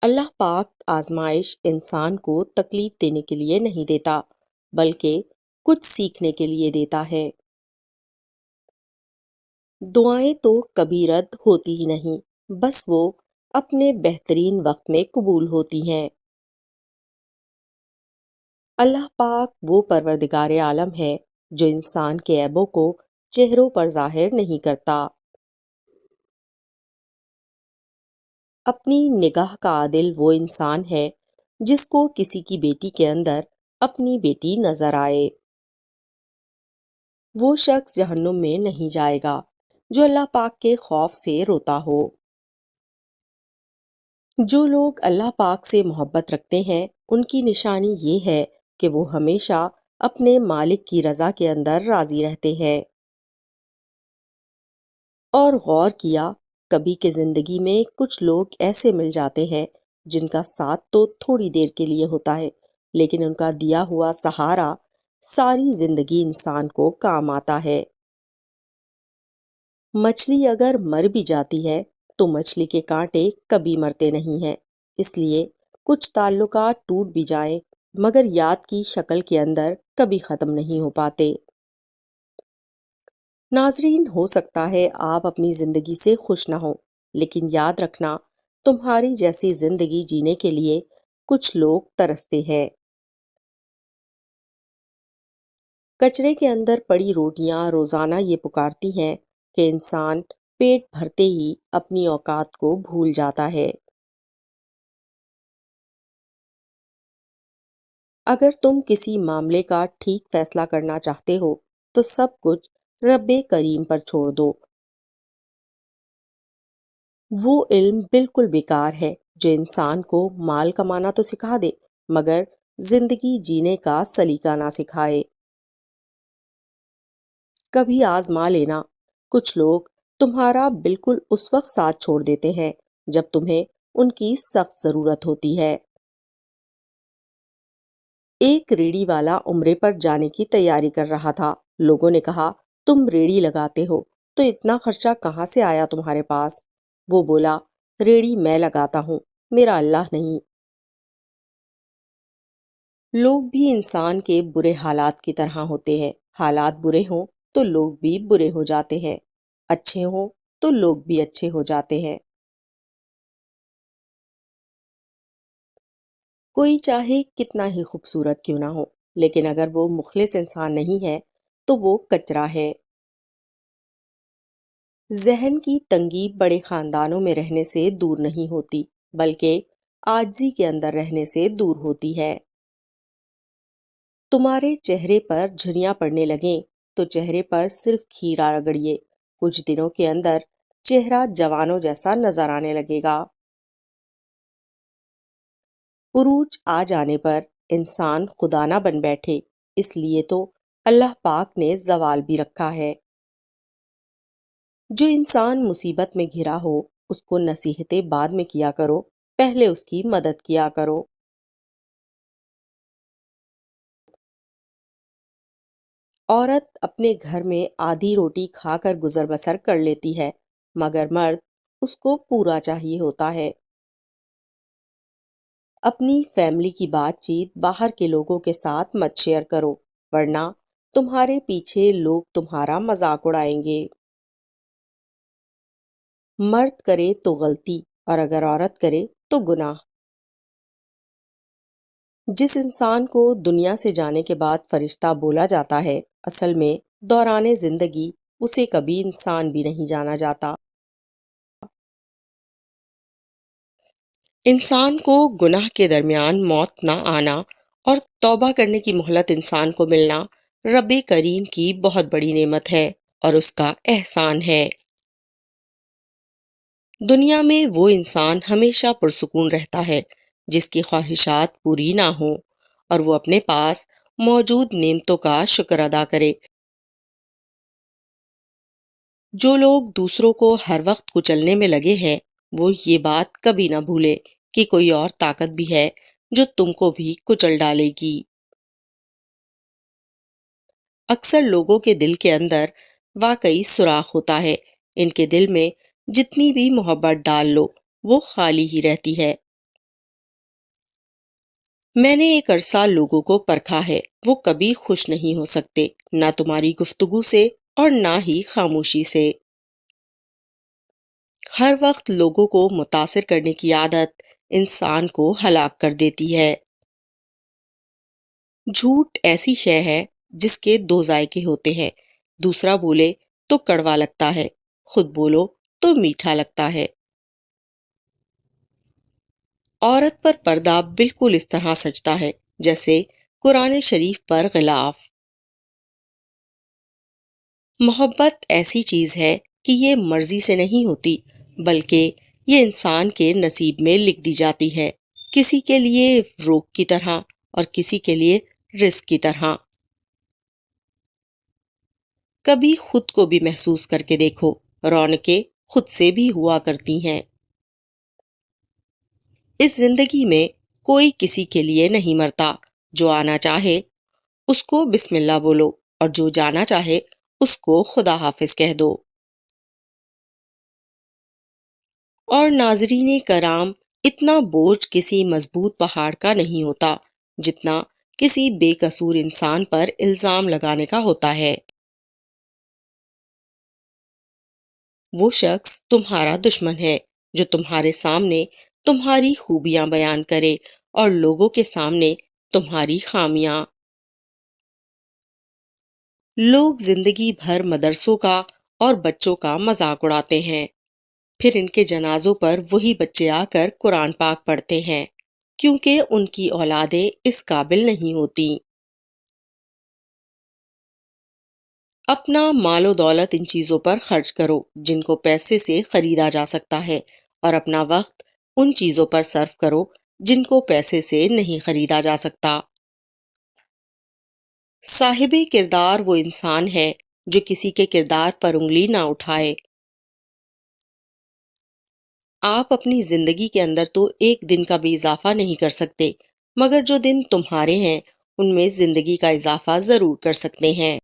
اللہ پاک آزمائش انسان کو تکلیف دینے کے لیے نہیں دیتا، بلکہ کچھ سیکھنے کے لیے دیتا ہے۔ دعائیں تو کبھی رد ہوتی ہی نہیں، بس وہ اپنے بہترین وقت میں قبول ہوتی ہیں۔ اللہ پاک وہ پروردگار عالم ہے جو انسان کے عیبوں کو چہروں پر ظاہر نہیں کرتا۔ اپنی نگاہ کا عادل وہ انسان ہے جس کو کسی کی بیٹی کے اندر اپنی بیٹی نظر آئے۔ وہ شخص جہنم میں نہیں جائے گا جو اللہ پاک کے خوف سے روتا ہو۔ جو لوگ اللہ پاک سے محبت رکھتے ہیں ان کی نشانی یہ ہے کہ وہ ہمیشہ اپنے مالک کی رضا کے اندر راضی رہتے ہیں۔ اور غور کیا کبھی کہ زندگی میں کچھ لوگ ایسے مل جاتے ہیں جن کا ساتھ تو تھوڑی دیر کے لیے ہوتا ہے، لیکن ان کا دیا ہوا سہارا ساری زندگی انسان کو کام آتا ہے۔ مچھلی اگر مر بھی جاتی ہے تو مچھلی کے کانٹے کبھی مرتے نہیں ہیں، اس لیے کچھ تعلقات ٹوٹ بھی جائیں مگر یاد کی شکل کے اندر کبھی ختم نہیں ہو پاتے۔ ناظرین، ہو سکتا ہے آپ اپنی زندگی سے خوش نہ ہوں، لیکن یاد رکھنا تمہاری جیسی زندگی جینے کے لیے کچھ لوگ ترستے ہیں۔ کچرے کے اندر پڑی روٹیاں روزانہ یہ پکارتی ہیں کہ انسان پیٹ بھرتے ہی اپنی اوقات کو بھول جاتا ہے۔ اگر تم کسی معاملے کا ٹھیک فیصلہ کرنا چاہتے ہو تو سب کچھ رب کریم پر چھوڑ دو۔ وہ علم بالکل بیکار ہے جو انسان کو مال کمانا تو سکھا دے مگر زندگی جینے کا سلیقہ نہ سکھائے۔ کبھی آزما لینا، کچھ لوگ تمہارا بالکل اس وقت ساتھ چھوڑ دیتے ہیں جب تمہیں ان کی سخت ضرورت ہوتی ہے۔ ایک ریڑھی والا عمرے پر جانے کی تیاری کر رہا تھا۔ لوگوں نے کہا، تم ریڑھی لگاتے ہو تو اتنا خرچہ کہاں سے آیا تمہارے پاس؟ وہ بولا، ریڑھی میں لگاتا ہوں، میرا اللہ نہیں۔ لوگ بھی انسان کے برے حالات کی طرح ہوتے ہیں، حالات برے ہوں تو لوگ بھی برے ہو جاتے ہیں، اچھے ہوں تو لوگ بھی اچھے ہو جاتے ہیں۔ کوئی چاہے کتنا ہی خوبصورت کیوں نہ ہو، لیکن اگر وہ مخلص انسان نہیں ہے تو وہ کچرا ہے۔ ذہن کی تنگی بڑے خاندانوں میں رہنے سے دور نہیں ہوتی، بلکہ عاجزی کے اندر رہنے سے دور ہوتی ہے۔ تمہارے چہرے پر جھریاں پڑنے لگیں تو چہرے پر صرف کھیرا رگڑیے، کچھ دنوں کے اندر چہرہ جوانوں جیسا نظر آنے لگے گا۔ عروج آ جانے پر انسان خدا نہ بن بیٹھے، اس لیے تو اللہ پاک نے زوال بھی رکھا ہے۔ جو انسان مصیبت میں گھرا ہو اس کو نصیحتیں بعد میں کیا کرو، پہلے اس کی مدد کیا کرو۔ عورت اپنے گھر میں آدھی روٹی کھا کر گزر بسر کر لیتی ہے مگر مرد اس کو پورا چاہیے ہوتا ہے۔ اپنی فیملی کی بات چیت باہر کے لوگوں کے ساتھ مت شیئر کرو، ورنہ تمہارے پیچھے لوگ تمہارا مذاق اڑائیں گے۔ مرد کرے تو غلطی اور اگر عورت کرے تو گناہ۔ جس انسان کو دنیا سے جانے کے بعد فرشتہ بولا جاتا ہے، اصل میں دوران زندگی اسے کبھی انسان بھی نہیں جانا جاتا۔ انسان کو گناہ کے درمیان موت نہ آنا اور توبہ کرنے کی مہلت انسان کو ملنا رب کریم کی بہت بڑی نعمت ہے اور اس کا احسان ہے۔ دنیا میں وہ انسان ہمیشہ پرسکون رہتا ہے جس کی خواہشات پوری نہ ہوں اور وہ اپنے پاس موجود نعمتوں کا شکر ادا کرے۔ جو لوگ دوسروں کو ہر وقت کچلنے میں لگے ہیں وہ یہ بات کبھی نہ بھولے کہ کوئی اور طاقت بھی ہے جو تم کو بھی کچل ڈالے گی۔ اکثر لوگوں کے دل کے اندر واقعی سوراخ ہوتا ہے، ان کے دل میں جتنی بھی محبت ڈال لو وہ خالی ہی رہتی ہے۔ میں نے ایک عرصہ لوگوں کو پرکھا ہے، وہ کبھی خوش نہیں ہو سکتے، نہ تمہاری گفتگو سے اور نہ ہی خاموشی سے۔ ہر وقت لوگوں کو متاثر کرنے کی عادت انسان کو ہلاک کر دیتی ہے۔ جھوٹ ایسی شے ہے جس کے دو ذائقے ہوتے ہیں، دوسرا بولے تو کڑوا لگتا ہے، خود بولو تو میٹھا لگتا ہے۔ عورت پر پردہ بالکل اس طرح سجتا ہے جیسے قرآن شریف پر غلاف۔ محبت ایسی چیز ہے کہ یہ مرضی سے نہیں ہوتی، بلکہ یہ انسان کے نصیب میں لکھ دی جاتی ہے، کسی کے لیے روک کی طرح اور کسی کے لیے رزق کی طرح۔ کبھی خود کو بھی محسوس کر کے دیکھو، رونقیں خود سے بھی ہوا کرتی ہیں۔ اس زندگی میں کوئی کسی کے لیے نہیں مرتا، جو آنا چاہے اس کو بسم اللہ بولو اور جو جانا چاہے اس کو خدا حافظ کہہ دو۔ اور ناظرین کرام، اتنا بوجھ کسی مضبوط پہاڑ کا نہیں ہوتا جتنا کسی بے قصور انسان پر الزام لگانے کا ہوتا ہے۔ وہ شخص تمہارا دشمن ہے جو تمہارے سامنے تمہاری خوبیاں بیان کرے اور لوگوں کے سامنے تمہاری خامیاں۔ لوگ زندگی بھر مدرسوں کا اور بچوں کا مذاق اڑاتے ہیں، پھر ان کے جنازوں پر وہی بچے آ کر قرآن پاک پڑھتے ہیں، کیونکہ ان کی اولادیں اس قابل نہیں ہوتی۔ اپنا مال و دولت ان چیزوں پر خرچ کرو جن کو پیسے سے خریدا جا سکتا ہے، اور اپنا وقت ان چیزوں پر صرف کرو جن کو پیسے سے نہیں خریدا جا سکتا۔ صاحب کردار وہ انسان ہے جو کسی کے کردار پر انگلی نہ اٹھائے۔ آپ اپنی زندگی کے اندر تو ایک دن کا بھی اضافہ نہیں کر سکتے، مگر جو دن تمہارے ہیں ان میں زندگی کا اضافہ ضرور کر سکتے ہیں۔